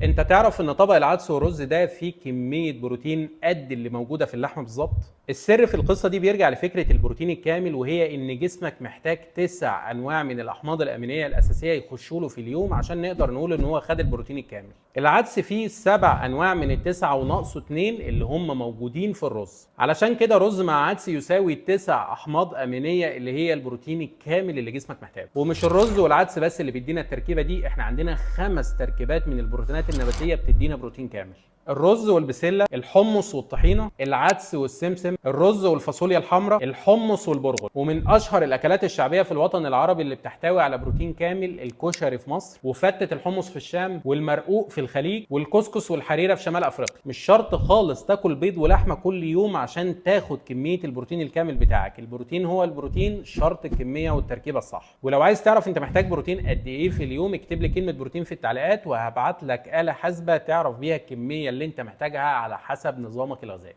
انت تعرف ان طبق العدس والرز ده فيه كمية بروتين قد اللي موجودة في اللحمة بالظبط؟ السر في القصة دي بيرجع لفكرة البروتين الكامل، وهي ان جسمك محتاج 9 انواع من الاحماض الامينية الاساسية يخشوا له في اليوم عشان نقدر نقول ان هو خد البروتين الكامل. العدس فيه 7 انواع من التسعة وناقصه 2 اللي هم موجودين في الرز، علشان كده رز مع عدس يساوي 9 احماض امينية اللي هي البروتين الكامل اللي جسمك محتاجه. ومش الرز والعدس بس اللي بيدينا التركيبة دي، احنا عندنا 5 تركيبات من البروتينات النباتيه بتدينا بروتين كامل: الرز والبسله، الحمص والطحينه، العدس والسمسم، الرز والفاصوليا الحمراء، الحمص والبرغل. ومن اشهر الاكلات الشعبيه في الوطن العربي اللي بتحتوي على بروتين كامل الكشري في مصر، وفتة الحمص في الشام، والمرقوق في الخليج، والكسكس والحريره في شمال افريقيا. مش شرط خالص تاكل بيض ولحمه كل يوم عشان تاخد كميه البروتين الكامل بتاعك. البروتين هو البروتين، شرط الكميه والتركيبه الصح. ولو عايز تعرف انت محتاج بروتين قد ايه في اليوم، اكتب لي كلمه بروتين في التعليقات وهبعت لك آلة حاسبة تعرف بيها الكميه اللي انت محتاجها على حسب نظامك الغذائي.